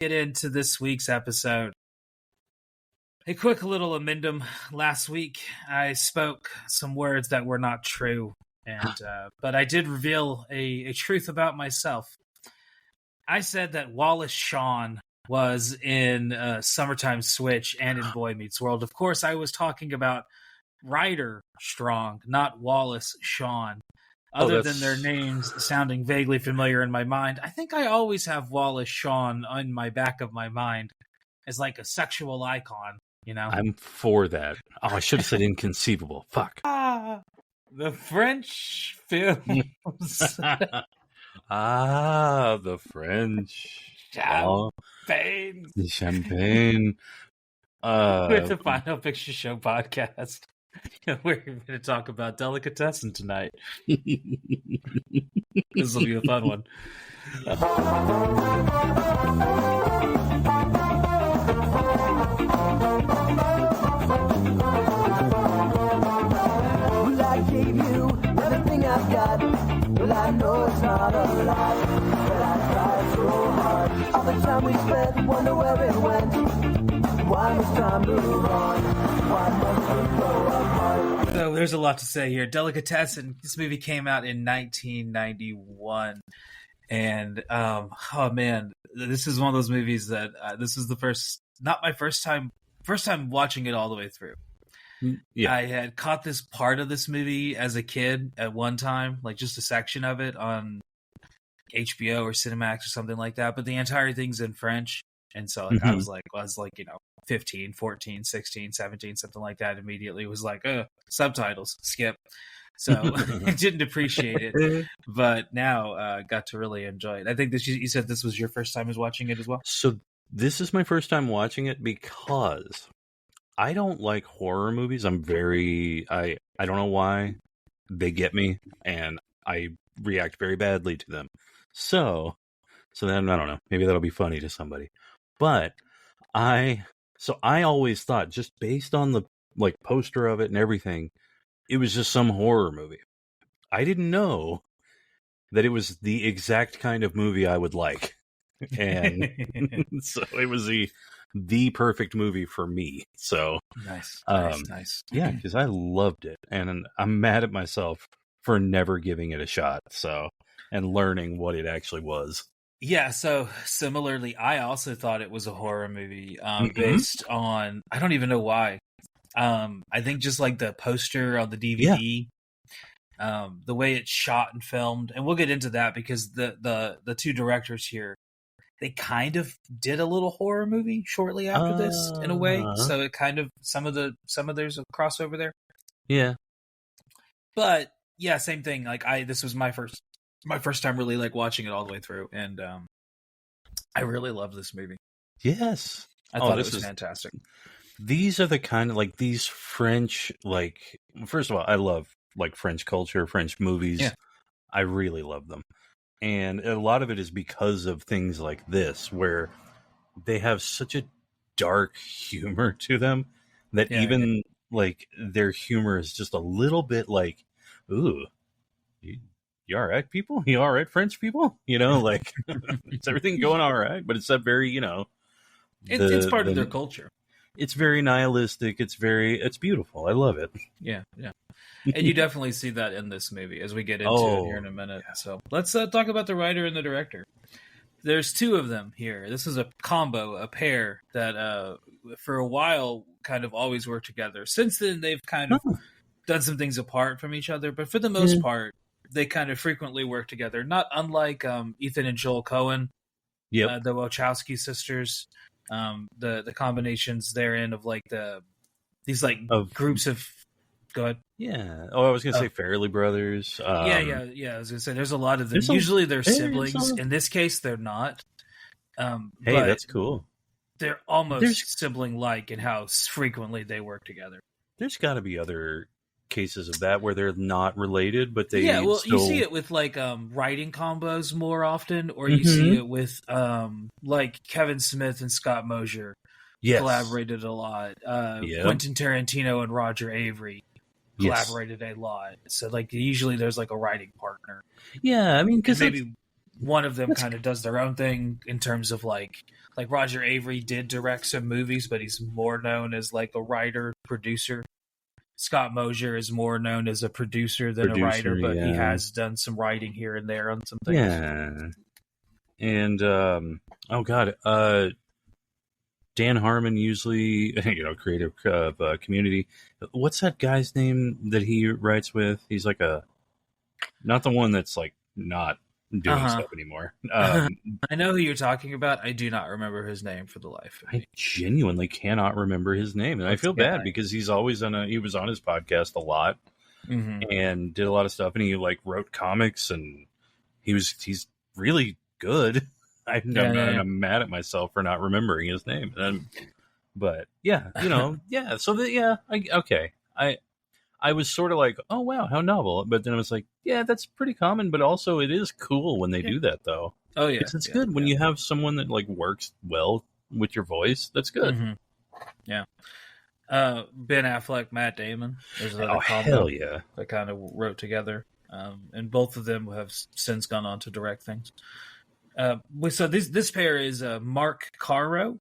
get into this week's episode. A quick little amendum. Last week, I spoke some words that were not true, and but I did reveal a truth about myself. I said that Wallace Shawn was in Summertime Switch and in Boy Meets World. Of course, I was talking about Ryder Strong, not Wallace Shawn. Other than their names sounding vaguely familiar in my mind, I think I always have Wallace Shawn on my back of my mind as like a sexual icon, you know? I'm for that. Oh, I should have said inconceivable. Fuck. The French films. The French. Champagne. The champagne. With the Final Picture Show podcast. We're going to talk about Delicatessen tonight. This will be a fun one. Well, I gave you everything I've got. Well, I know it's not a lie, but I tried so hard. All the time we spent, wonder where it went. Why must time move on? Why must we go apart? So there's a lot to say here. Delicatessen, this movie came out in 1991. And, oh man, this is one of those movies that this is not my first time watching it all the way through. Yeah. I had caught this part of this movie as a kid at one time, like just a section of it on HBO or Cinemax or something like that. But the entire thing's in French. And so I was like, 15, 14, 16, 17, something like that. Immediately was like, subtitles, skip. So I didn't appreciate it, but now got to really enjoy it. I think you said this was your first time watching it as well? So this is my first time watching it because I don't like horror movies. I don't know why they get me, and I react very badly to them. So then, I don't know, maybe that'll be funny to somebody. But I always thought, just based on the poster of it and everything, it was just some horror movie. I didn't know that it was the exact kind of movie I would like. And so it was the perfect movie for me. So nice. Yeah, because I loved it. And I'm mad at myself for never giving it a shot. And learning what it actually was. Yeah, so similarly, I also thought it was a horror movie based on, I don't even know why. I think just like the poster on the DVD, the way it's shot and filmed, and we'll get into that because the two directors here, they kind of did a little horror movie shortly after this in a way. So it kind of some of there's a crossover there. Yeah. But yeah, same thing. Like this was my first time really like watching it all the way through, and I really love this movie. Yes, I thought it was fantastic. These are the kind of these French, first of all, I love French culture, French movies. Yeah. I really love them, and a lot of it is because of things like this, where they have such a dark humor to them that their humor is just a little bit ooh. You all right, people? You all right, French people? Is everything going all right? But it's that very, it's part of their culture. It's very nihilistic. It's beautiful. I love it. Yeah. And you definitely see that in this movie as we get into it here in a minute. Yeah. So let's talk about the writer and the director. There's two of them here. This is a combo, a pair that for a while kind of always work together. Since then, they've kind of done some things apart from each other, but for the most part, they kind of frequently work together, not unlike Ethan and Joel Coen, the Wachowski sisters. The combinations therein of these groups of. Go ahead. Yeah. Oh, I was gonna say Farrelly Brothers. Yeah. I was gonna say there's a lot of them. Usually they're siblings. In this case, they're not. Hey, that's cool. They're almost sibling-like in how frequently they work together. There's got to be other cases of that where they're not related, but they you see it with writing combos more often, or you see it with Kevin Smith and Scott Mosier collaborated a lot. Quentin Tarantino and Roger Avery collaborated a lot. So usually there's a writing partner. Yeah, I mean, because one of them kind of does their own thing in terms of like Roger Avery did direct some movies, but he's more known as like a writer, producer. Scott Mosier is more known as a producer than a writer, but he has done some writing here and there on some things. Yeah. And, Dan Harmon, usually, creative Community. What's that guy's name that he writes with? He's like not the one that's like not doing stuff anymore. I know who you're talking about. I do not remember his name for the life of me. I genuinely cannot remember his name, and I feel bad because he's always he was on his podcast a lot and did a lot of stuff, and he like wrote comics, and he's really good. I'm mad at myself for not remembering his name. But yeah, I was sort of like, oh wow, how novel. But then I was like, yeah, that's pretty common, but also it is cool when they do that though. Oh yeah. It's good when you have someone that like works well with your voice. That's good. Mm-hmm. Yeah. Ben Affleck, Matt Damon. There's another combo hell yeah. that kind of wrote together. And both of them have since gone on to direct things. So this pair is Marc Caro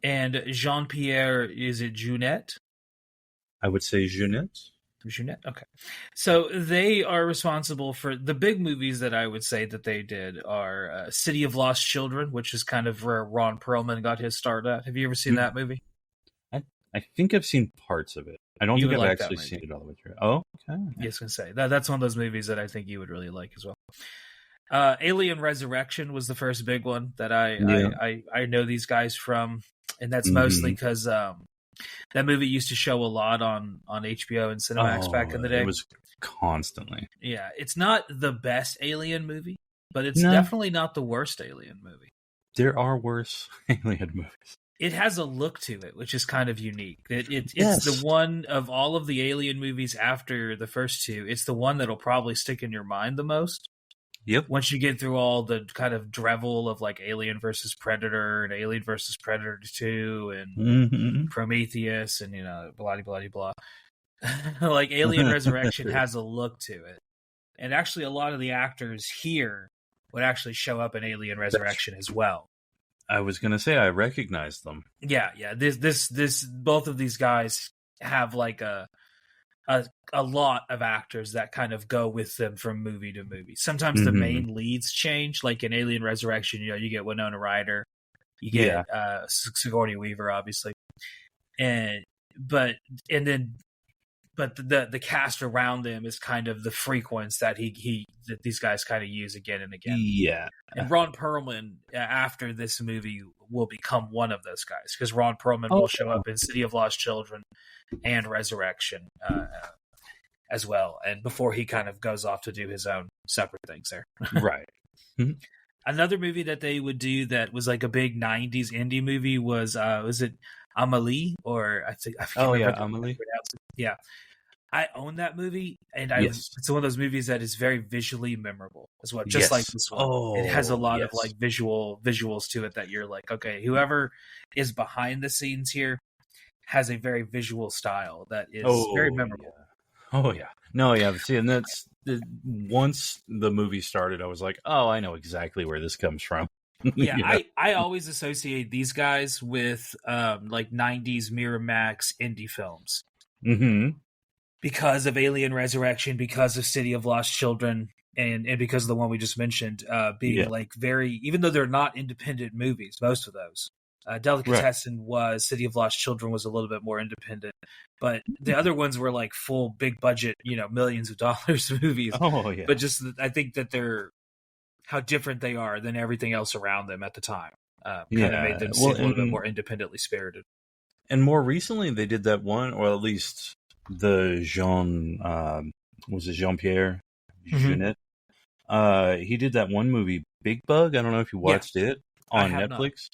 and Jean-Pierre, is it Jeunet? I would say Jeunet. Okay. So they are responsible for the big movies that I would say that they did are City of Lost Children, which is kind of where Ron Perlman got his start at. Have you ever seen that movie? I think I've seen parts of it. I don't think I've actually seen it all the way through. Oh, okay. Yes, I was going to say. That's one of those movies that I think you would really like as well. Alien Resurrection was the first big one that I know these guys from, and that's mostly because that movie used to show a lot on HBO and Cinemax back in the day. It was constantly. Yeah, it's not the best Alien movie, but it's definitely not the worst Alien movie. There are worse Alien movies. It has a look to it, which is kind of unique. It's the one of all of the Alien movies after the first two. It's the one that'll probably stick in your mind the most. Yep. Once you get through all the kind of drivel of like Alien versus Predator and Alien versus Predator 2 and Prometheus and blah blah blah. Like Alien Resurrection has a look to it, and actually a lot of the actors here would actually show up in Alien Resurrection as well. I was gonna say I recognize them. Yeah. This both of these guys have like a lot of actors that kind of go with them from movie to movie. Sometimes the main leads change, like in Alien Resurrection. You get Winona Ryder, you get Sigourney Weaver, obviously, but the cast around them is kind of the frequency that that these guys kind of use again and again. Yeah. And Ron Perlman, after this movie, will become one of those guys, because Ron Perlman will show up in City of Lost Children and Resurrection as well, and before he kind of goes off to do his own separate things there. Right. Another movie that they would do that was like a big 90s indie movie was it Amelie? Or I think I forget Amelie. Yeah. I own that movie, and it's one of those movies that is very visually memorable as well. Just like this one, it has a lot of like visuals to it that you're like, okay, whoever is behind the scenes here has a very visual style that is very memorable. Yeah. Oh yeah, no, yeah. See, and that's once the movie started, I was like, oh, I know exactly where this comes from. Yeah, I always associate these guys with like 90s Miramax indie films. Because of Alien Resurrection, because of City of Lost Children, and because of the one we just mentioned, being like very, even though they're not independent movies, most of those. Delicatessen was, City of Lost Children was a little bit more independent, but the other ones were like full big budget, millions of dollars movies. Oh yeah. But just, I think that how different they are than everything else around them at the time. Kind of made them seem a little bit more independently spirited. And more recently, they did that one, or at least the Jean-Pierre Jeunet? He did that one movie, Big Bug. I don't know if you watched it on Netflix.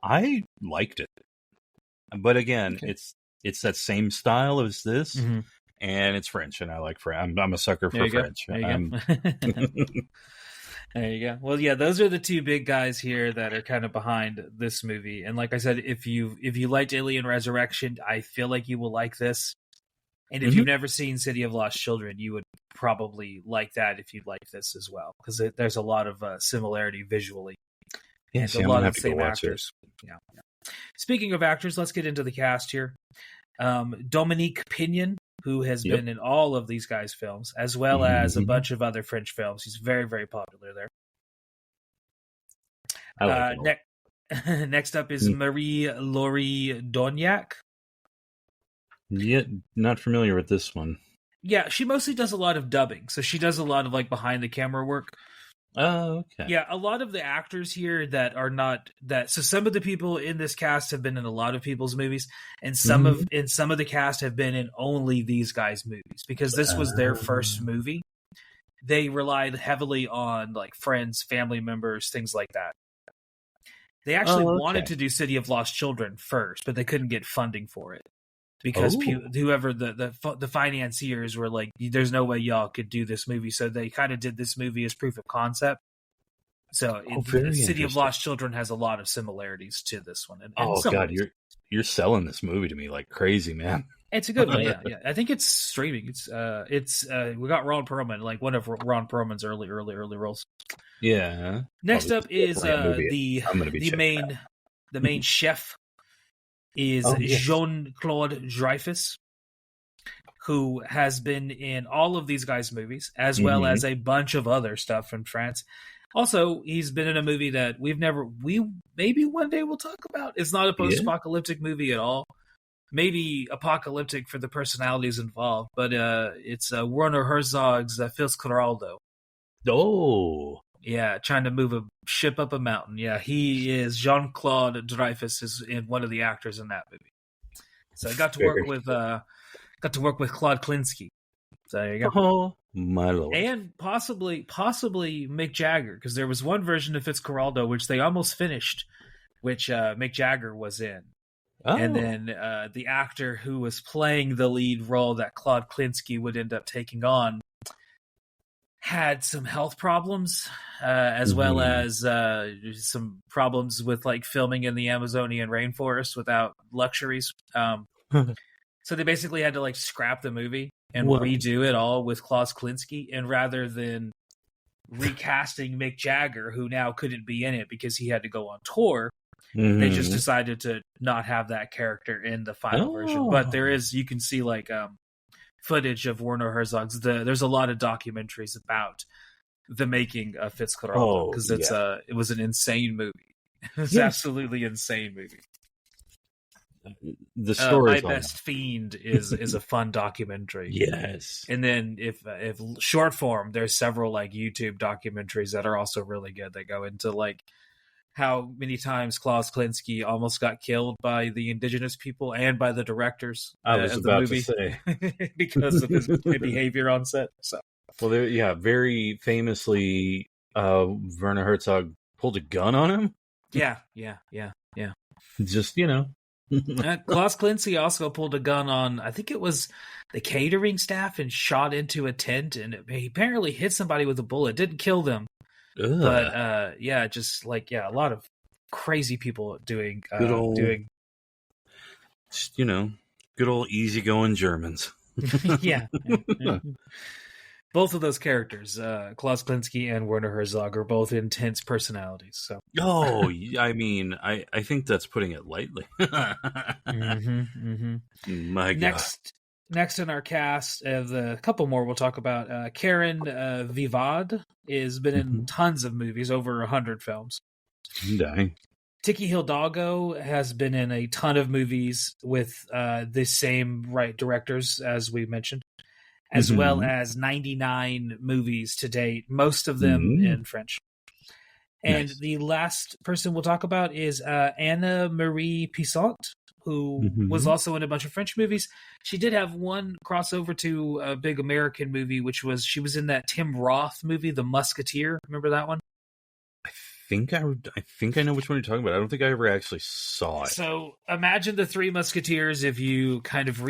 I liked it, but again, it's that same style as this, and it's French, and I like French. I'm a sucker for French. There you go. Well, yeah, those are the two big guys here that are kind of behind this movie. And like I said, if you liked Alien Resurrection, I feel like you will like this. And if you've never seen City of Lost Children, you would probably like that if you like this as well, because there's a lot of similarity visually. Yeah, and see, a I'm lot gonna of have the to go same watch it. actors. Yeah. Speaking of actors, let's get into the cast here. Dominique Pignon, who has been in all of these guys' films, as well as a bunch of other French films. He's very, very popular there. I like it. Next up is Marie-Laurie Dognac. Yeah, not familiar with this one. Yeah, she mostly does a lot of dubbing, so she does a lot of like behind the camera work. Oh, okay. Yeah, a lot of the actors here that are not that. So some of the people in this cast have been in a lot of people's movies, and some of the cast have been in only these guys' movies because this was their first movie. They relied heavily on like friends, family members, things like that. They actually wanted to do City of Lost Children first, but they couldn't get funding for it. Because whoever the financiers were like, there's no way y'all could do this movie. So they kind of did this movie as proof of concept. So City of Lost Children has a lot of similarities to this one. And God, you're selling this movie to me like crazy, man. It's a good one, yeah. I think it's streaming. It's we got Ron Perlman, like one of Ron Perlman's early roles. Yeah. Next up is the main chef. Is Jean-Claude Dreyfus, who has been in all of these guys' movies, as well as a bunch of other stuff from France. Also, he's been in a movie that maybe one day we'll talk about. It's not a post-apocalyptic movie at all. Maybe apocalyptic for the personalities involved, but it's Werner Herzog's Fitzcarraldo. Oh. Yeah, trying to move a ship up a mountain. Yeah, he is Jean-Claude Dreyfus is in one of the actors in that movie. So I got to work with Claude Klinsky. So there you go. Oh my lord! And possibly Mick Jagger, because there was one version of Fitzcarraldo which they almost finished, which Mick Jagger was in. Oh. And then the actor who was playing the lead role that Claude Klinsky would end up taking on had some health problems, as well as some problems with like filming in the Amazonian rainforest without luxuries. So they basically had to like scrap the movie and redo it all with Klaus Klinsky. And rather than recasting Mick Jagger, who now couldn't be in it because he had to go on tour, they just decided to not have that character in the final version. But you can see like footage of Werner Herzog's. There's a lot of documentaries about the making of Fitzcarraldo because it was an insane movie. It was absolutely insane movie. The story, My Best Fiend is a fun documentary. Yes, and then if short form, there's several like YouTube documentaries that are also really good. They go into like how many times Klaus Klinsky almost got killed by the indigenous people and by the directors of the movie to say. because of his behavior on set. So, well, very famously, Werner Herzog pulled a gun on him. Yeah. Just Klaus Klinsky also pulled a gun on, I think it was the catering staff, and shot into a tent, and he apparently hit somebody with a bullet. Didn't kill them. Ugh. But a lot of crazy people doing good old easygoing Germans. Yeah. Both of those characters, Klaus Klinsky and Werner Herzog, are both intense personalities. So, I mean, I think that's putting it lightly. My God. Next in our cast, a couple more we'll talk about. Karen Vivad has been in tons of movies, over 100 films. Dang. Tiki Hidalgo has been in a ton of movies with the same directors as we mentioned, as well as 99 movies to date, most of them in French. And the last person we'll talk about is Anna Marie Pissant, who was also in a bunch of French movies. She did have one crossover to a big American movie, which was she was in that Tim Roth movie, The Musketeer. Remember that one? I think I know which one you're talking about. I don't think I ever actually saw it. So imagine the Three Musketeers if you kind of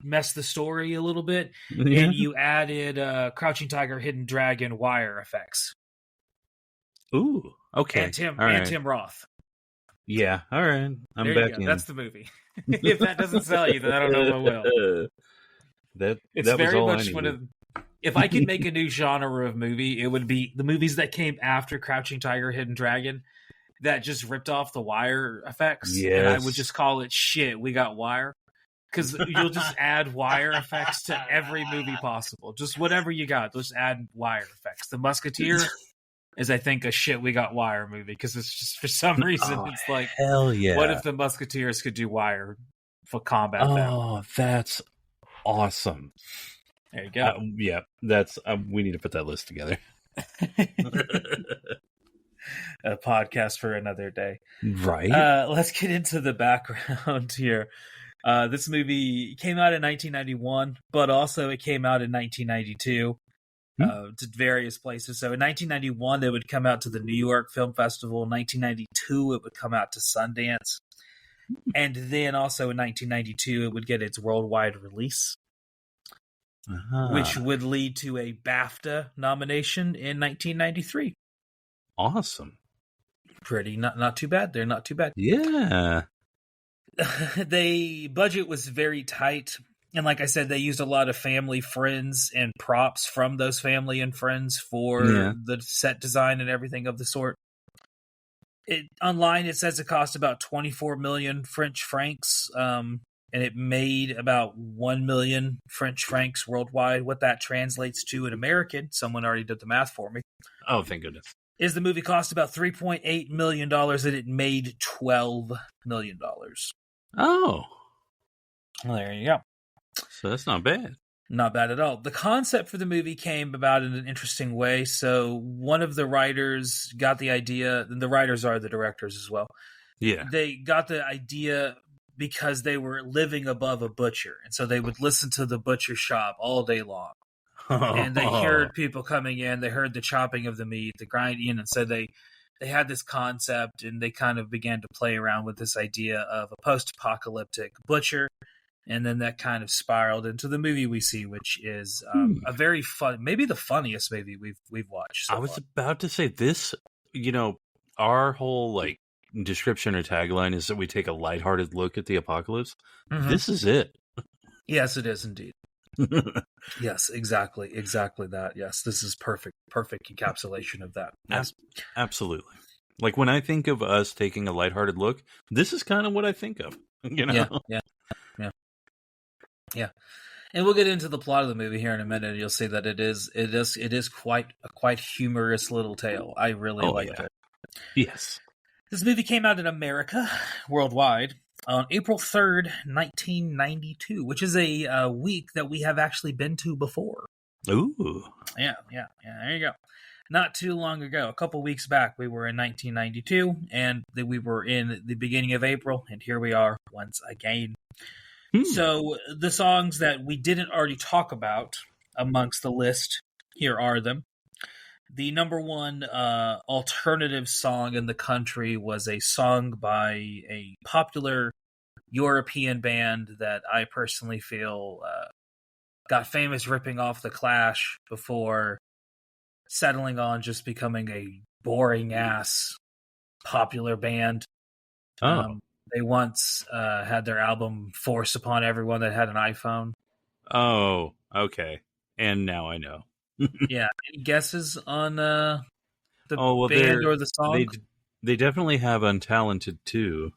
mess the story a little bit and you added Crouching Tiger, Hidden Dragon wire effects. Ooh, okay. And Tim Roth. Yeah, all right. I'm back in. That's the movie. If that doesn't sell you, then I don't know what will. That It's was very all I much needed. one of. If I could make a new genre of movie, it would be the movies that came after Crouching Tiger, Hidden Dragon that just ripped off the Wire effects, and I would Yes. just call it shit. We got Wire. Because you'll just add wire effects to every movie possible. Just whatever you got, just add wire effects. The Musketeer is, I think, a shit we got wire movie because it's just for some reason it's like, hell yeah! what if the Musketeers could do wire for combat? Oh, that's awesome! There you go. Yeah, that's we need to put that list together. A podcast for another day, right? Let's get into the background here. This movie came out in 1991, but also it came out in 1992 to various places. So in 1991, it would come out to the New York Film Festival. In 1992, it would come out to Sundance. And then also in 1992, it would get its worldwide release, which would lead to a BAFTA nomination in 1993. Awesome. Pretty, not too bad. They're not too bad. Yeah. The budget was very tight, and like I said, they used a lot of family, friends, and props from those family and friends for the set design and everything of the sort. Online, it says it cost about 24 million French francs, and it made about 1 million French francs worldwide. What that translates to in American, someone already did the math for me. Oh, thank goodness. Is the movie cost about $3.8 million, and it made $12 million. Oh. Well, there you go. So that's not bad. Not bad at all. The concept for the movie came about in an interesting way. So one of the writers got the idea, and the writers are the directors as well. Yeah. They got the idea because they were living above a butcher. And so they would listen to the butcher shop all day long. And they heard people coming in. They heard the chopping of the meat, the grinding, and so they had this concept, and they kind of began to play around with this idea of a post-apocalyptic butcher, and then that kind of spiraled into the movie we see, which is a very fun, maybe the funniest movie we've watched. So I was far. about to say this. Our whole description or tagline is that we take a lighthearted look at the apocalypse. Mm-hmm. This is it. Yes, it is indeed. Yes, exactly that. Yes, this is perfect encapsulation of that. Yes. Absolutely. Like when I think of us taking a lighthearted look, this is kind of what I think of. Yeah. And we'll get into the plot of the movie here in a minute. You'll see that it is quite a humorous little tale. I really liked it. Yes. This movie came out in America, worldwide, on April 3rd, 1992, which is a week that we have actually been to before. Ooh. Yeah, there you go. Not too long ago, a couple weeks back, we were in 1992, and we were in the beginning of April, and here we are once again. So the songs that we didn't already talk about amongst the list, here are them. The number one alternative song in the country was a song by a popular European band that I personally feel got famous ripping off The Clash before settling on just becoming a boring-ass popular band. They once had their album forced upon everyone that had an iPhone. Oh, okay. And now I know. Yeah. Any guesses on the band or the song? They definitely have Untalented too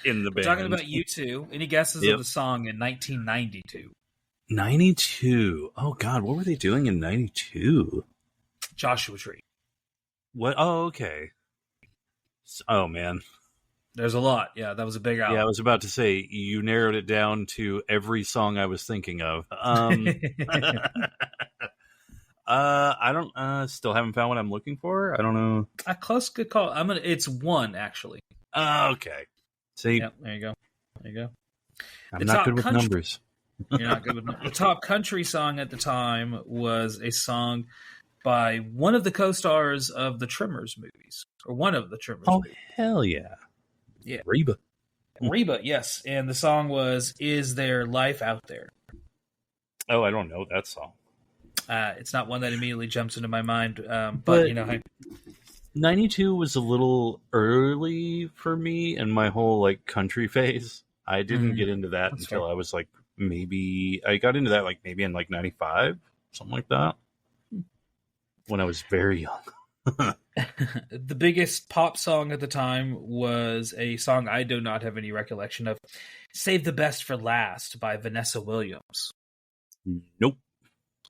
in the band. We're talking about U2. Any guesses of the song in 1992? 92. Oh, God. What were they doing in 92? Joshua Tree. What? Oh, okay. Oh, man. There's a lot. Yeah, that was a big album. Yeah, I was about to say, you narrowed it down to every song I was thinking of. I don't, still haven't found what I'm looking for. I don't know. A close good call. It's one, actually. Okay. See? Yep, there you go. I'm not good with numbers. You're not good with numbers. The top country song at the time was a song by one of the co-stars of the Tremors movies. Or one of the Tremors movies. Oh, hell yeah. Yeah. Reba, yes. And the song was Is There Life Out There? Oh, I don't know that song. It's not one that immediately jumps into my mind, but 92 was a little early for me in my whole country phase. I didn't get into that until I was maybe I got into that like maybe in like 95, something like that, when I was very young. The biggest pop song at the time was a song I do not have any recollection of, Save the Best for Last by Vanessa Williams. Nope.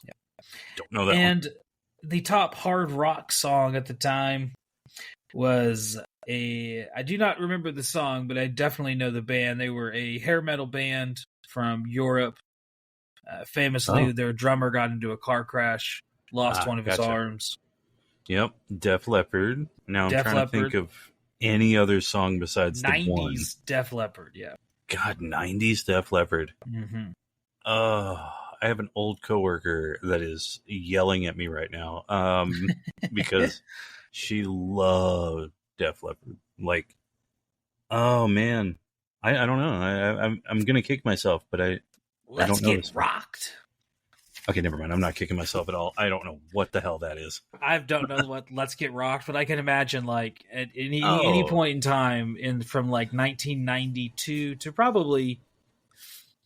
Yeah. Don't know that and one. The top hard rock song at the time was I do not remember the song, but I definitely know the band. They were a hair metal band from Europe. Famously, their drummer got into a car crash, lost one of his arms. Yep, Def Leppard. Now I'm trying to think of any other song besides 90s the one. Def Leppard, yeah. God, 90s Def Leppard. Mm-hmm. I have an old coworker that is yelling at me right now because she loved Def Leppard. Like, oh man, I don't know. I'm gonna kick myself, but I don't know. Let's Get Rocked. Okay, never mind. I'm not kicking myself at all. I don't know what the hell that is. I don't know what Let's Get Rocked, but I can imagine like at any point in time from like 1992 to probably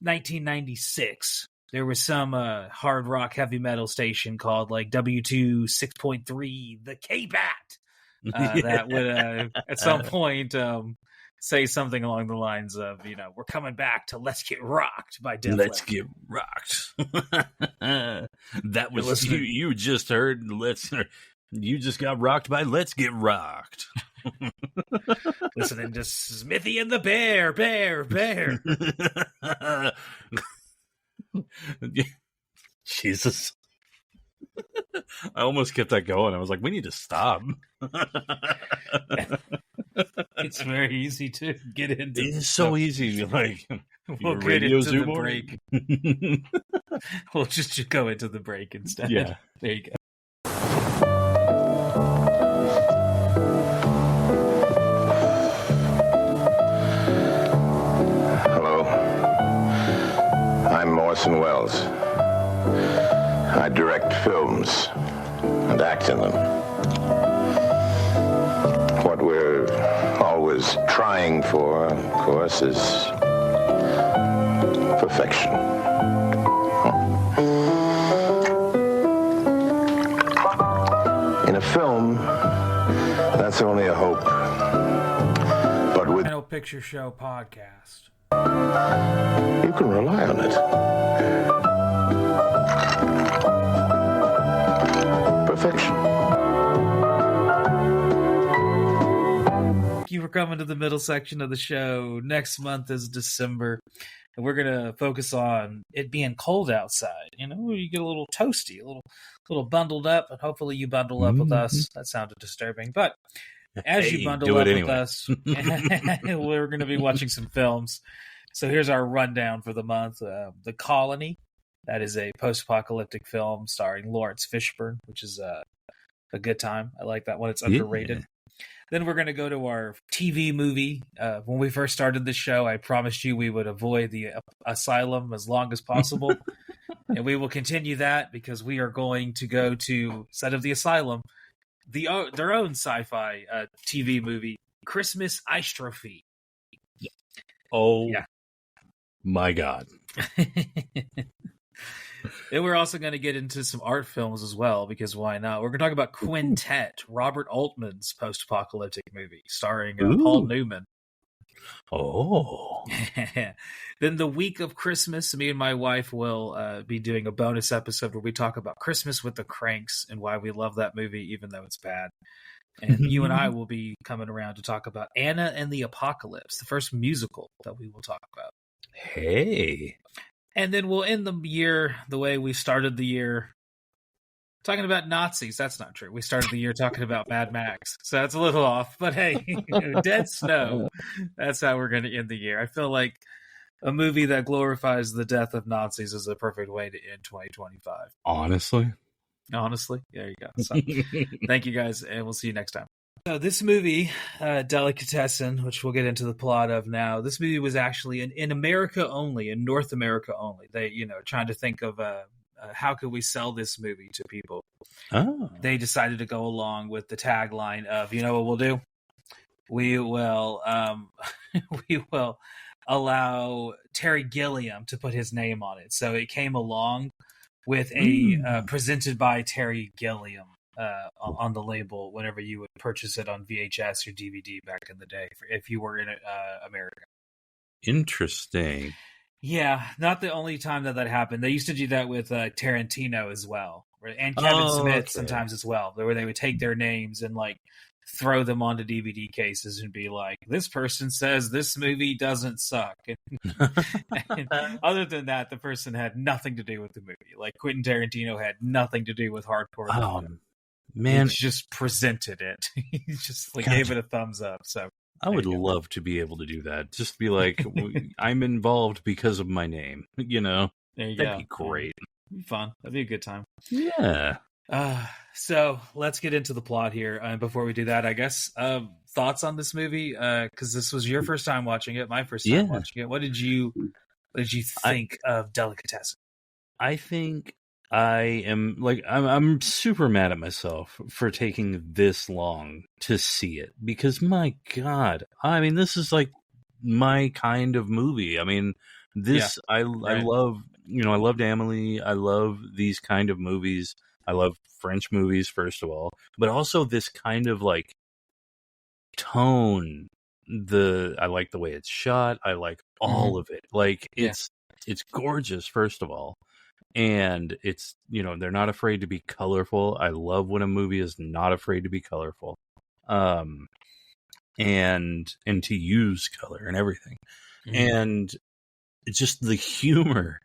1996, there was some hard rock heavy metal station called like W2 6.3, the K-Bat, that would at some point say something along the lines of, we're coming back to Let's Get Rocked by Def Let's Leppard. Get Rocked. That was you just heard. You just got rocked by Let's Get Rocked. Listening to Smithy and the Bear. Jesus. I almost kept that going. I was like, we need to stop. It's very easy to get into. It's so easy. Like, we'll get into the break. We'll just go into the break instead. Yeah. There you go. Hello. I'm Orson Welles. I direct films and act in them. What we're always trying for, of course, is perfection. In a film, that's only a hope. But with Final Picture Show podcast, you can rely on it. Perfection. Thank you for coming to the middle section of the show. Next month is December, and we're gonna focus on it being cold outside. You get a little toasty, a little bundled up, and hopefully you bundle up with us. That sounded disturbing, but as you bundle up with us, we're going to be watching some films. So here's our rundown for the month. The Colony. That is a post-apocalyptic film starring Lawrence Fishburne, which is a good time. I like that one. It's underrated. Yeah. Then we're going to go to our TV movie. When we first started this show, I promised you we would avoid the asylum as long as possible. And we will continue that because we are going to go to, instead of the asylum, their own sci-fi TV movie, Christmas Ice Trophy. Oh, yeah. My God. And we're also going to get into some art films as well, because why not? We're going to talk about Quintet, Robert Altman's post-apocalyptic movie, starring Paul Newman. Oh. Then the week of Christmas, me and my wife will be doing a bonus episode where we talk about Christmas with the Cranks and why we love that movie, even though it's bad. And you and I will be coming around to talk about Anna and the Apocalypse, the first musical that we will talk about. Hey. And then we'll end the year the way we started the year, talking about Nazis. That's not true. We started the year talking about Mad Max. So that's a little off. But hey, Dead Snow. That's how we're going to end the year. I feel like a movie that glorifies the death of Nazis is a perfect way to end 2025. Honestly? There you go. So, thank you guys, and we'll see you next time. So this movie, Delicatessen, which we'll get into the plot of now, this movie was actually in America only, in North America only. They, trying to think of how could we sell this movie to people. Oh. They decided to go along with the tagline of, what we'll do? We will allow Terry Gilliam to put his name on it. So it came along with a presented by Terry Gilliam on the label whenever you would purchase it on VHS or DVD back in the day, if you were in America. Interesting. Yeah, not the only time that happened. They used to do that with Tarantino as well, and Kevin Smith sometimes as well, where they would take their names and like throw them onto DVD cases and be like, this person says this movie doesn't suck. And other than that, the person had nothing to do with the movie. Like Quentin Tarantino had nothing to do with hardcore. Man, he just presented it. He just like gave it a thumbs up. So I would love to be able to do that. Just be like, I'm involved because of my name. You know, that'd be great. It'd be fun. That'd be a good time. Yeah. So let's get into the plot here. Before we do that, I guess thoughts on this movie, because this was your first time watching it, my first time watching it. What did you think of Delicatessen? I think I'm super mad at myself for taking this long to see it, because my God, I mean, this is like my kind of movie. I mean, I love, I loved Amelie. I love these kind of movies. I love French movies, first of all, but also this kind of like tone. I like the way it's shot. I like all of it. Like it's gorgeous, first of all. And it's, they're not afraid to be colorful. I love when a movie is not afraid to be colorful. And to use color and everything. And it's just the humor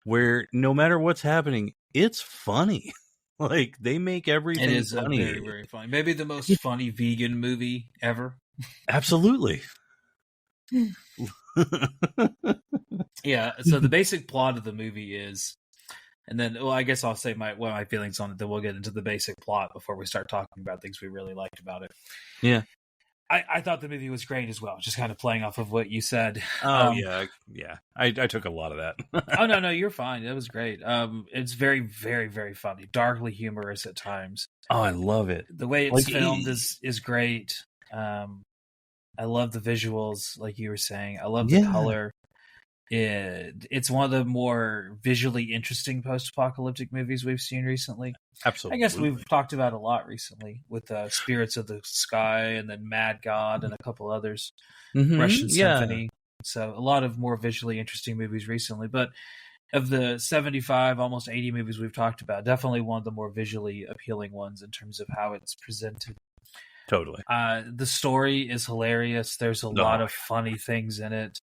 where no matter what's happening, it's funny. Like, they make everything funny. It is very, very funny. Maybe the most funny vegan movie ever. Absolutely. Yeah, so the basic plot of the movie is, and then, well, I guess I'll say what my feelings on it, then we'll get into the basic plot before we start talking about things we really liked about it. Yeah. I thought the movie was great as well, just kind of playing off of what you said. Yeah. I took a lot of that. Oh, no, you're fine. It was great. It's very, very, very funny. Darkly humorous at times. Oh, I love it. The way it's filmed is great. I love the visuals, like you were saying. I love the color. It's one of the more visually interesting post-apocalyptic movies we've seen recently. Absolutely. I guess we've talked about a lot recently with Spirits of the Sky and then Mad God and a couple others. Russian Symphony. So a lot of more visually interesting movies recently. But of the 75, almost 80 movies we've talked about, definitely one of the more visually appealing ones in terms of how it's presented. Totally. The story is hilarious. There's a lot of funny things in it.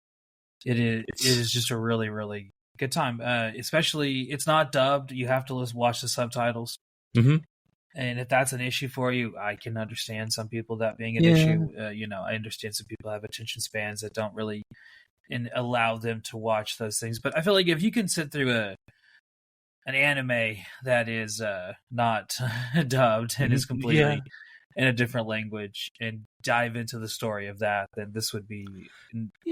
It is just a really, really good time. Especially, it's not dubbed. You have to watch the subtitles. And if that's an issue for you, I can understand some people that being an issue. I understand some people have attention spans that don't really allow them to watch those things. But I feel like if you can sit through an anime that is not dubbed and is completely in a different language and dive into the story of that, then this would be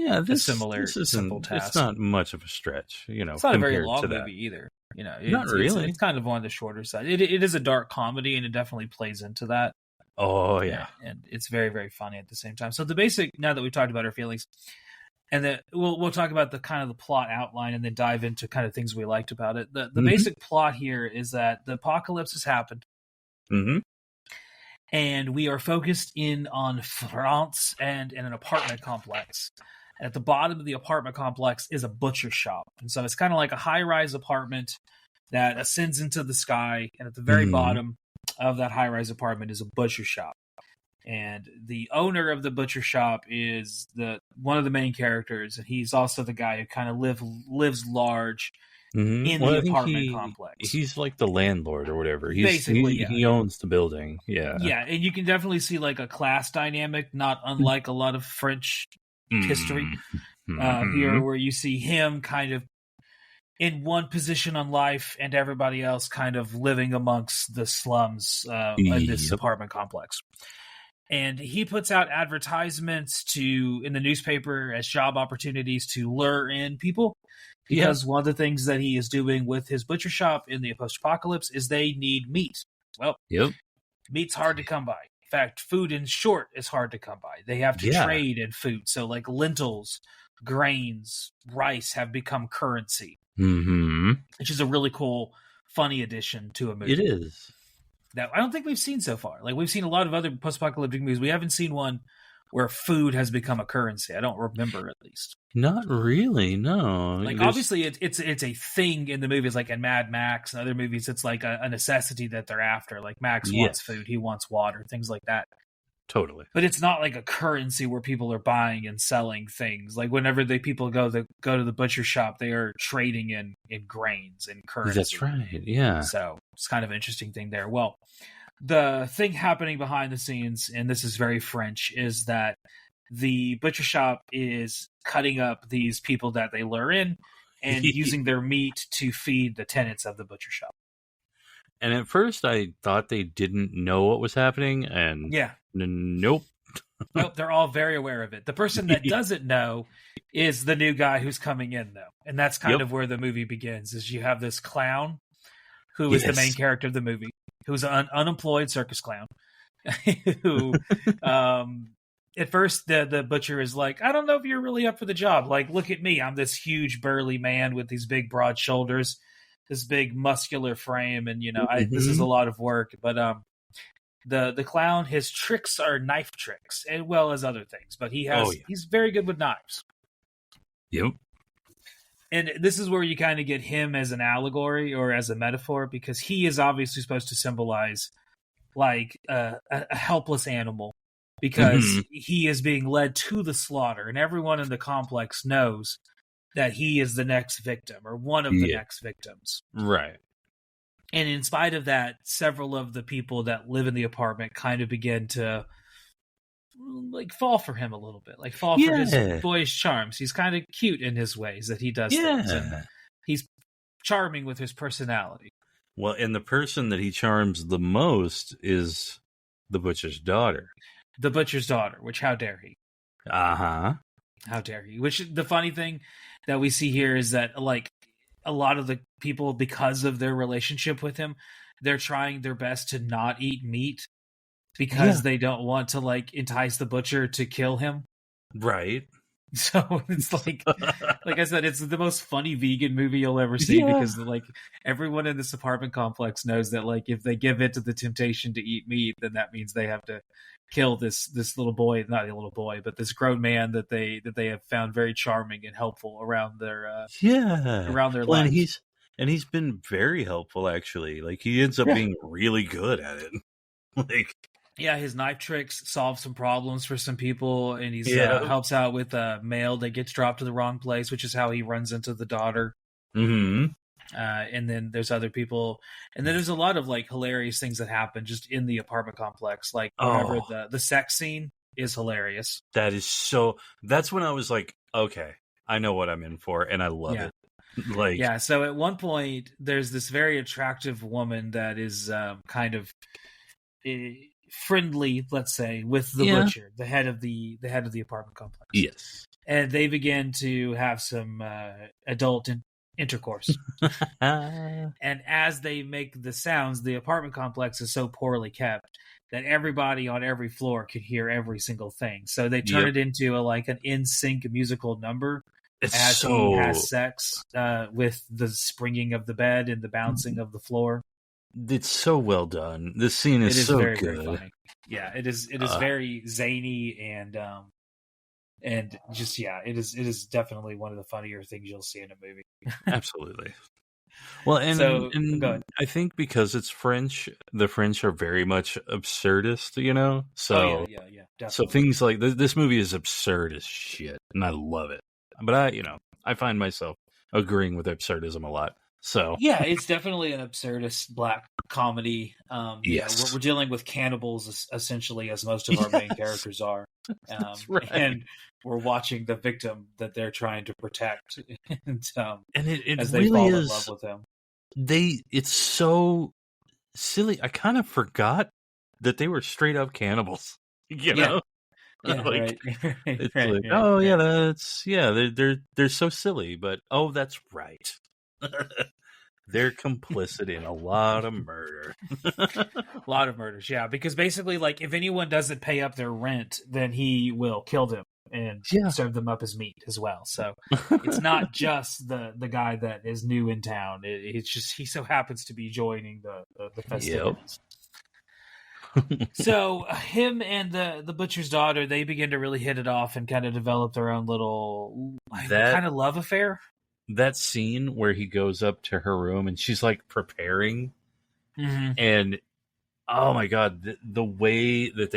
a similar simple task. It's not much of a stretch, It's not a very long movie either. Not really. It's kind of on the shorter side. It is a dark comedy, and it definitely plays into that. Oh yeah, and it's very, very funny at the same time. So the basic, now that we've talked about our feelings, and then we'll talk about the kind of the plot outline, and then dive into kind of things we liked about it. The basic plot here is that the apocalypse has happened. And we are focused in on France and in an apartment complex. At the bottom of the apartment complex is a butcher shop. And so it's kind of like a high-rise apartment that ascends into the sky. And at the very bottom of that high-rise apartment is a butcher shop. And the owner of the butcher shop is one of the main characters. And he's also the guy who kind of lives large in the apartment complex. He's like the landlord or whatever. Basically, he owns the building. Yeah. Yeah, and you can definitely see like a class dynamic, not unlike a lot of French history here, where you see him kind of in one position on life and everybody else kind of living amongst the slums of this apartment complex. And he puts out advertisements in the newspaper as job opportunities to lure in people. Because one of the things that he is doing with his butcher shop in the post-apocalypse is they need meat. Well, meat's hard to come by. In fact, food in short is hard to come by. They have to trade in food. So like lentils grains, rice have become currency, which is a really cool, funny addition to a movie. It is. That I don't think we've seen so far. Like, we've seen a lot of other post-apocalyptic movies. We haven't seen one where food has become a currency. I don't remember, at least. Not really, no. Like, obviously, it's a thing in the movies, like in Mad Max and other movies. It's like a necessity that they're after. Like, Max wants food, he wants water, things like that. Totally. But it's not like a currency where people are buying and selling things. Like, whenever people go to the butcher shop, they are trading in grains and currency. That's right, yeah. So it's kind of an interesting thing there. Well, the thing happening behind the scenes, and this is very French, is that the butcher shop is cutting up these people that they lure in and using their meat to feed the tenants of the butcher shop. And at first I thought they didn't know what was happening, and nope. Nope, they're all very aware of it. The person that doesn't know is the new guy who's coming in, though. And that's kind of where the movie begins, is you have this clown who is the main character of the movie, who's an unemployed circus clown, who, at first, the butcher is like, I don't know if you're really up for the job. Like, look at me. I'm this huge, burly man with these big, broad shoulders, this big, muscular frame, and, this is a lot of work. But the clown, his tricks are knife tricks, as well as other things. But he's very good with knives. Yep. And this is where you kind of get him as an allegory or as a metaphor, because he is obviously supposed to symbolize like a helpless animal, because he is being led to the slaughter, and everyone in the complex knows that he is the next victim or one of the next victims. Right. And in spite of that, several of the people that live in the apartment kind of begin to like fall for him a little bit, like fall for his boyish charms. He's kind of cute in his ways that he does things, and he's charming with his personality. Well, and the person that he charms the most is the butcher's daughter. The butcher's daughter, which how dare he? How dare he? Which the funny thing that we see here is that like a lot of the people, because of their relationship with him, they're trying their best to not eat meat because they don't want to like entice the butcher to kill him. Right. So it's like I said, it's the most funny vegan movie you'll ever see, because like everyone in this apartment complex knows that like if they give in to the temptation to eat meat, then that means they have to kill this little boy, not a little boy, but this grown man that they have found very charming and helpful around their around their lives. And he's been very helpful, actually. Like he ends up being really good at it. Like. Yeah, his knife tricks solve some problems for some people, and he helps out with mail that gets dropped to the wrong place, which is how he runs into the daughter. Mm-hmm. And then there's other people, and then there's a lot of like hilarious things that happen just in the apartment complex. Like whenever the sex scene is hilarious. That's when I was like, okay, I know what I'm in for, and I love it. Like, so at one point there's this very attractive woman that is kind of friendly, let's say, with the butcher, the head of the apartment complex. Yes. And they begin to have some adult intercourse. And as they make the sounds, the apartment complex is so poorly kept that everybody on every floor could hear every single thing. So they turn it into an in-sync musical number he has sex with the springing of the bed and the bouncing of the floor. It's so well done. This scene is so very, good. very funny. Yeah, it is very zany and just it is definitely one of the funnier things you'll see in a movie. Absolutely. Well, and go ahead. I think because it's French, the French are very much absurdist, you know? So, definitely. So things like this movie is absurd as shit, and I love it. But I find myself agreeing with absurdism a lot. So it's definitely an absurdist black comedy. We're dealing with cannibals essentially, as most of our main characters are. That's right. And we're watching the victim that they're trying to protect, and it as they really fall is, in love with him. It's so silly. I kind of forgot that they were straight up cannibals. You know. Yeah, like, right. It's they're so silly, but that's right. They're complicit in a lot of murder. A lot of murders, because basically, like, if anyone doesn't pay up their rent, then he will kill them. and Yeah. serve them up as meat as well. So it's not just the guy that is new in town. It's just he so happens to be joining the festivities. So him and the butcher's daughter, they begin to really hit it off and kind of develop their own little kind of love affair. That scene where he goes up to her room and she's like preparing, and oh my god, the way that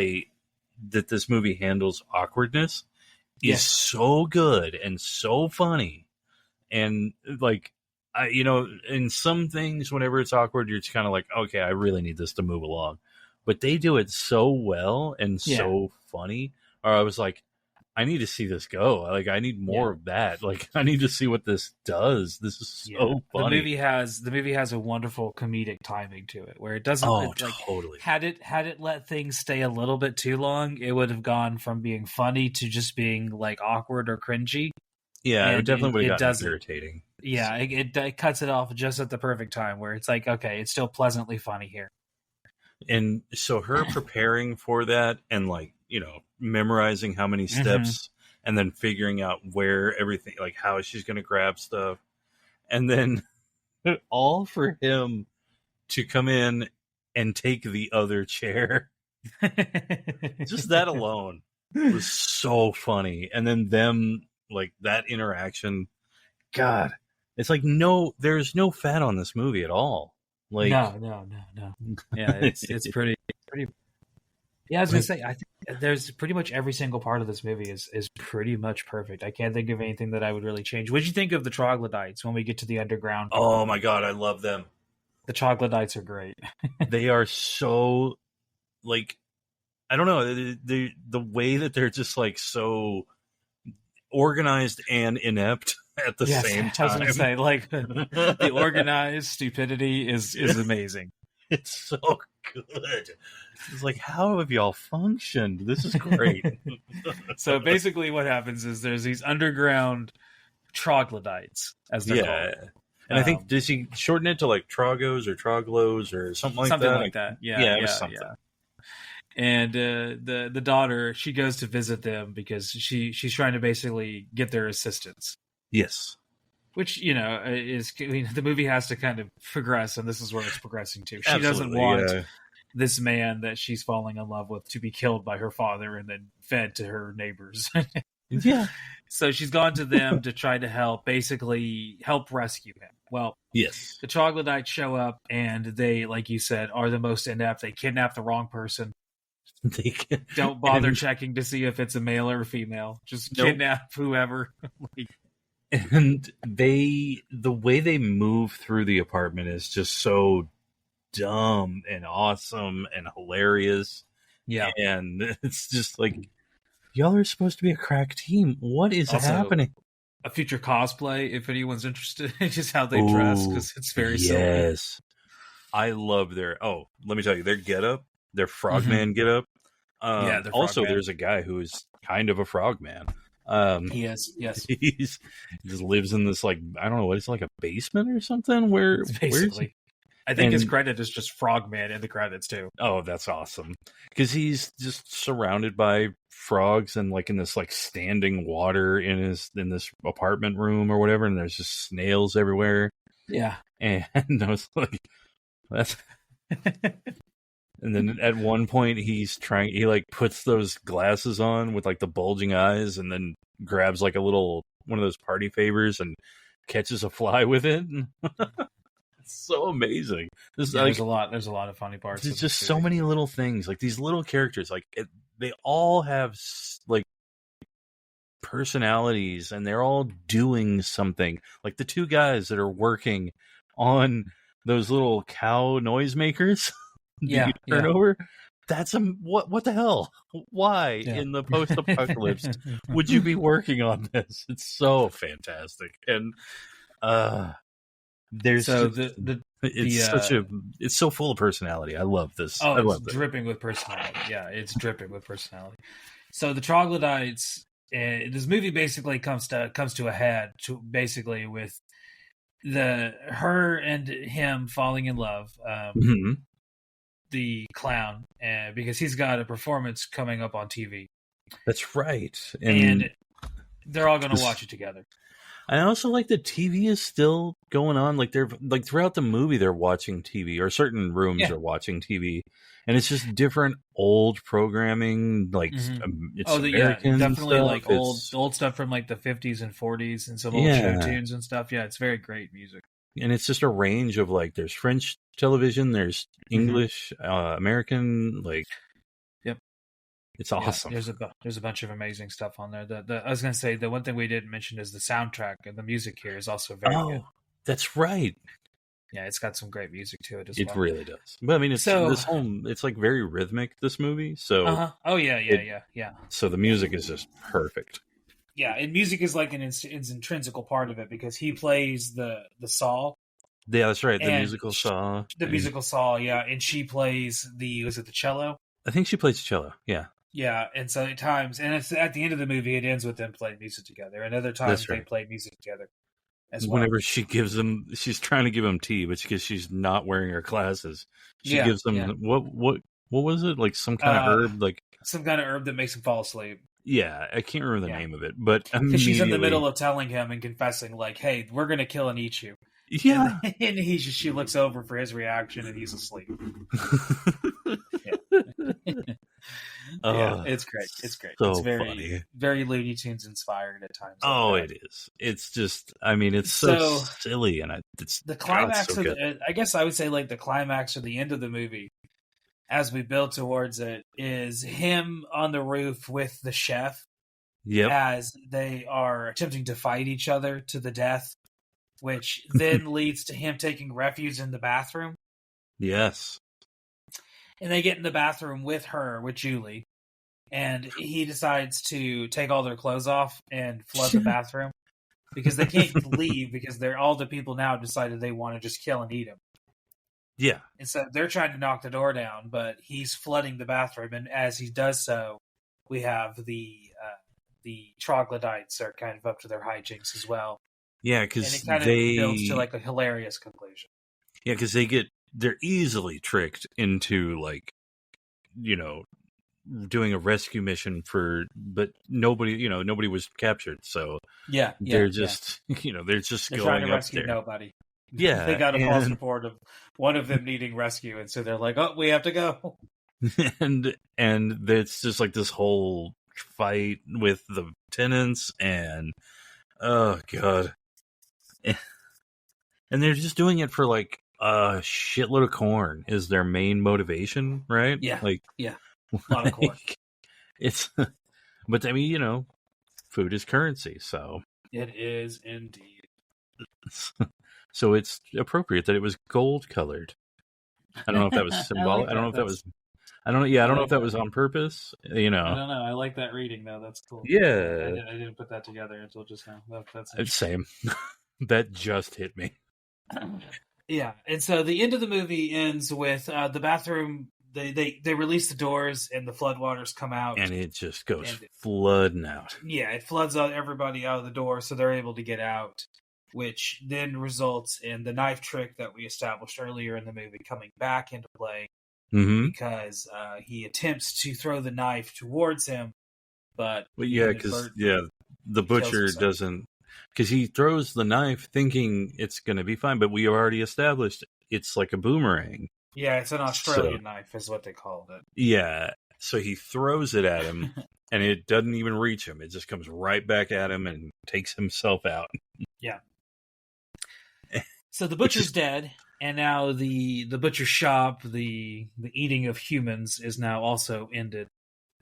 this movie handles awkwardness is so good and so funny. And like, in some things, whenever it's awkward, you're just kind of like, okay, I really need this to move along. But they do it so well and so funny. Or I was like, I need to see this go. Like, I need more of that. Like, I need to see what this does. This is so funny. The movie has a wonderful comedic timing to it, where it doesn't. Totally. Had it let things stay a little bit too long, it would have gone from being funny to just being like awkward or cringy. Yeah, it definitely would have gotten irritating. Yeah, it cuts it off just at the perfect time, where it's like, okay, it's still pleasantly funny here. And so her preparing for that and like, memorizing how many steps and then figuring out where everything, like how she's going to grab stuff. And then all for him to come in and take the other chair. Just that alone was so funny. And then them, like that interaction, God, it's like, there's no fat on this movie at all. Like, no. Yeah, it's pretty. Yeah, I was gonna say, I think there's pretty much every single part of this movie is pretty much perfect. I can't think of anything that I would really change. What did you think of the troglodytes when we get to the underground? Oh my god, I love them. The troglodytes are great. They are so, like, I don't know, the way that they're just like so organized and inept at the same time. I was going to say, like, the organized stupidity is amazing. It's so good. It's like, how have y'all functioned? This is great. So basically what happens is there's these underground troglodytes, as they're called. And I think, does he shorten it to like trogos or troglos or something like that? Something like that. Yeah, it was something. Yeah. And the daughter, she goes to visit them because she's trying to basically get their assistance. Yes. Which, is, the movie has to kind of progress, and this is where it's progressing to. She Absolutely, doesn't want this man that she's falling in love with to be killed by her father and then fed to her neighbors. Yeah. So she's gone to them to try to help rescue him. Well, yes. The troglodytes show up, and they, like you said, are the most inept. They kidnap the wrong person. They don't bother checking to see if it's a male or a female. Just kidnap whoever. And the way they move through the apartment is just so dumb and awesome and hilarious. Yeah. And it's just like, y'all are supposed to be a crack team. What is happening? A future cosplay, if anyone's interested, just how they dress, because it's very silly. Yes. I love let me tell you, their getup, their frogman getup. Also, there's a guy who is kind of a frogman. He is, yes. He just lives in this, like, I don't know, what is it, like a basement or something? Basically. I think his credit is just Frogman in the credits, too. Oh, that's awesome. Because he's just surrounded by frogs and, like, in this, like, standing water in this apartment room or whatever, and there's just snails everywhere. Yeah. And I was like, that's... And then at one point he like puts those glasses on with like the bulging eyes and then grabs like one of those party favors and catches a fly with it. It's so amazing. There's a lot of funny parts. There's just so many little things, like these little characters, like they all have like personalities and they're all doing something. Like the two guys that are working on those little cow noisemakers. Turn over. That's what the hell? Why in the post-apocalypse would you be working on this? It's so fantastic, and there's it's so full of personality. I love this. Oh, it's dripping with personality. Yeah, it's dripping with personality. So the troglodytes, this movie basically comes to a head basically with her and him falling in love. The clown, because he's got a performance coming up on TV. That's right. And they're all going to watch it together. I also like that TV is still going on. Like they're like throughout the movie, they're watching TV, or certain rooms are watching TV, and it's just different old programming. Like it's American definitely stuff. Like old stuff from like the 50s and 40s, and some old show tunes and stuff. Yeah, it's very great music. And it's just a range of like there's French television, there's English, American, like. It's awesome. Yeah, there's a bunch of amazing stuff on there. I was going to say, the one thing we didn't mention is the soundtrack, and the music here is also very good. That's right. Yeah, it's got some great music to it as well. It really does. But I mean, it's it's like very rhythmic, this movie. So Oh yeah. So the music is just perfect. Yeah, and music is like an intrinsical part of it because he plays the saw. Yeah, that's right. The musical saw. The musical saw, yeah, and she plays the cello? I think she plays cello. Yeah. Yeah, and so at times, and it's at the end of the movie, it ends with them playing music together, and other times they play music together as well. Whenever she gives them, she's trying to give them tea, but because she's not wearing her glasses, she gives them what was it, like some kind of herb, like some kind of herb that makes him fall asleep. Yeah, I can't remember the name of it, but because she's in the middle of telling him and confessing, like, "Hey, we're gonna kill and eat you." Yeah, and she looks over for his reaction, and he's asleep. Yeah, it's great. It's great. So it's very funny. Very Looney Tunes inspired at times. It is. It's just, I mean, it's so silly, and it's the climax. So I guess I would say like the climax or the end of the movie, as we build towards it, is him on the roof with the chef. Yep. As they are attempting to fight each other to the death, which then leads to him taking refuge in the bathroom. Yes. And they get in the bathroom with Julie, and he decides to take all their clothes off and flood the bathroom because they can't leave because all the people now decided they want to just kill and eat him. Yeah. And so they're trying to knock the door down, but he's flooding the bathroom, and as he does so, we have the troglodytes are kind of up to their hijinks as well. Yeah, because it kind of builds to like a hilarious conclusion. Yeah, because they're easily tricked into like, doing a rescue mission but nobody was captured, so they're just they're just they're going trying to up rescue there. Nobody. Yeah, they got a false report of one of them needing rescue, and so they're like, "Oh, we have to go." and it's just like this whole fight with the tenants, and oh god, and they're just doing it for like a shitload of corn is their main motivation, right? Yeah, like a lot of corn. It's, but I mean, food is currency, so it is indeed. So it's appropriate that it was gold colored. I don't know if that was symbolic. I don't know if that was. I don't know if that was on purpose. I don't know. I like that reading though. That's cool. Yeah, I didn't put that together until just now. That's same. That just hit me. Yeah, and so the end of the movie ends with the bathroom. They release the doors and the floodwaters come out, and it just goes flooding out. Yeah, it floods out everybody out of the door, so they're able to get out, which then results in the knife trick that we established earlier in the movie coming back into play. Because he attempts to throw the knife towards him, but the butcher doesn't, because he throws the knife thinking it's going to be fine, but we already established it's like a boomerang. Yeah, it's an Australian knife is what they called it. Yeah, so he throws it at him, and it doesn't even reach him. It just comes right back at him and takes himself out. Yeah. So the butcher's dead. And now the butcher shop, the eating of humans is now also ended.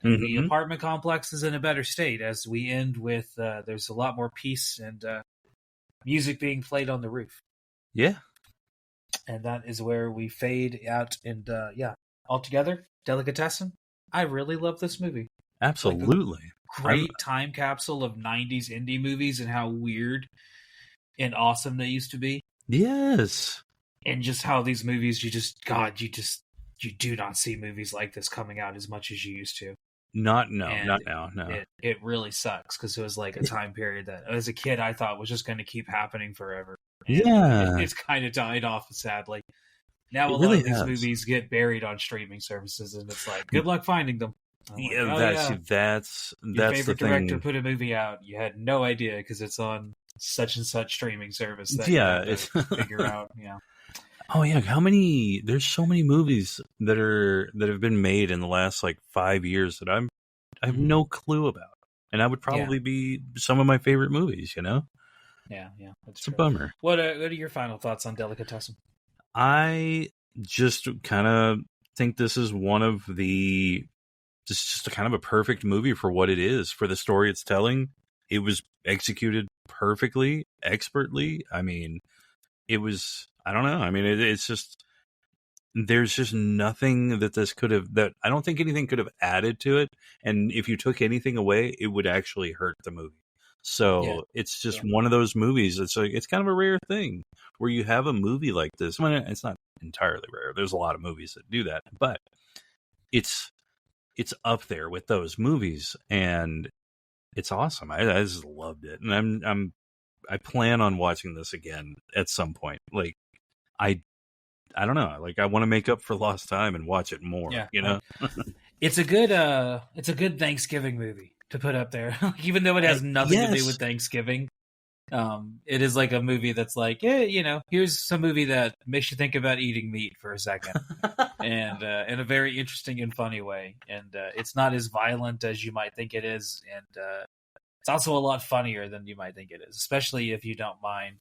The apartment complex is in a better state as we end with there's a lot more peace and music being played on the roof. Yeah. And that is where we fade out. And altogether, Delicatessen. I really love this movie. Absolutely. Like great time capsule of 90s indie movies and how weird and awesome they used to be. Yes. And just how these movies, you do not see movies like this coming out as much as you used to. Not now. No. It really sucks because it was like a time period that, as a kid, I thought was just going to keep happening forever. And it's kind of died off, sadly. Now a lot of these movies get buried on streaming services, and it's like, good luck finding them. I'm like, Yeah, oh that's yeah, that's your that's the favorite director thing. put a movie out. You had no idea because it's on such and such streaming service that you Yeah, had to it's figure out. Yeah, oh yeah, how many? There's so many movies that have been made in the last like 5 years that I have hmm no clue about, and that would yeah, probably be some of my favorite movies. yeah. That's It's a true. bummer. What are your final thoughts on Delicatessen? I just kind of think this is one of the just a kind of a perfect movie for what it is, for the story it's telling. It was executed perfectly, expertly. I mean, it was. I don't know. I mean, it's just there's just nothing that this could have that I don't think anything could have added to it, and if you took anything away it would actually hurt the movie. Yeah, So it's just yeah, one of those movies. It's like it's kind of a rare thing where you have a movie like this. I mean, it's not entirely rare, there's a lot of movies that do that, but it's it's up there with those movies, and it's awesome. I just loved it, and I plan on watching this again at some point. Like I I don't know. Like I want to make up for lost time and watch it more. yeah. It's a good Thanksgiving movie to put up there, even though it has nothing to do Yes. with Thanksgiving. It is like a movie that's like, yeah, here's some movie that makes you think about eating meat for a second, and in a very interesting and funny way. And it's not as violent as you might think it is, and it's also a lot funnier than you might think it is, especially if you don't mind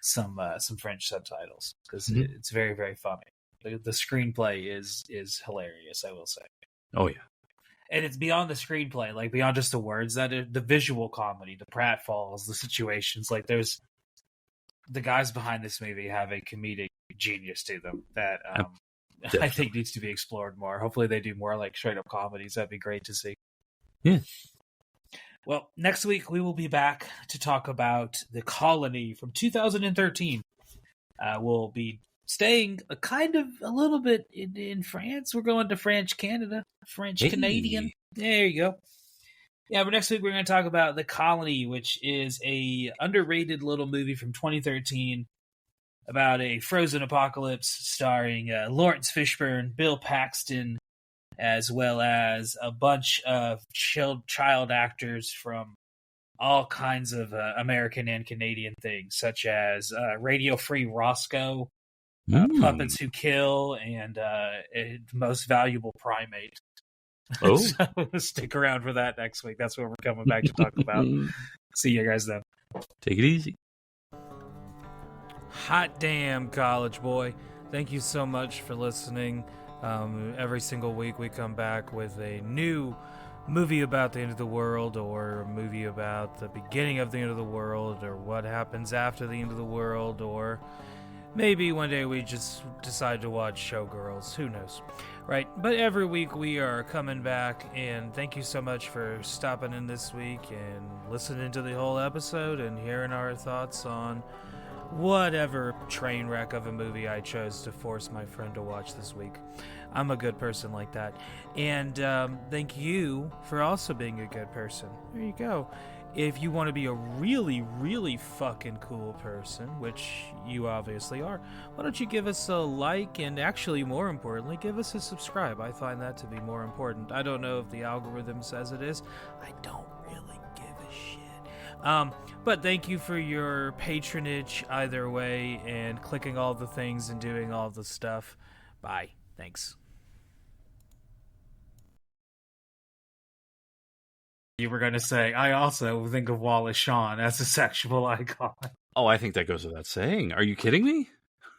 some French subtitles because Mhm. it's very very funny. The screenplay is hilarious, I will say, Oh yeah. and it's beyond the screenplay, like beyond just the words. The visual comedy, the pratfalls, the situations. Like there's the guys behind this movie have a comedic genius to them that I Definitely. think needs to be explored more. Hopefully, they do more like straight up comedies. That'd be great to see. Yeah. Well, next week we will be back to talk about The Colony from 2013. We'll be staying a little bit in France. We're going to French Canada, French Canadian. There you go. Yeah, but next week we're going to talk about The Colony, which is a underrated little movie from 2013 about a frozen apocalypse starring Lawrence Fishburne, Bill Paxton, as well as a bunch of child actors from all kinds of American and Canadian things, such as Radio Free Roscoe, Puppets Who Kill, and Most Valuable Primate. Oh. So stick around for that next week. That's what we're coming back to talk about. See you guys then. Take it easy. Hot damn, college boy. Thank you so much for listening. Every single week we come back with a new movie about the end of the world, or a movie about the beginning of the end of the world, or what happens after the end of the world, or maybe one day we just decide to watch Showgirls. Who knows? Right? But every week we are coming back, and thank you so much for stopping in this week and listening to the whole episode and hearing our thoughts on whatever train wreck of a movie I chose to force my friend to watch this week. I'm a good person like that. And thank you for also being a good person. There you go. If you want to be a really, really fucking cool person, which you obviously are, why don't you give us a like, and actually, more importantly, give us a subscribe. I find that to be more important. I don't know if the algorithm says it is. I don't really give a shit. But thank you for your patronage either way, and clicking all the things and doing all the stuff. Bye. Thanks. You were going to say, I also think of Wallace Shawn as a sexual icon. Oh, I think that goes without saying. Are you kidding me?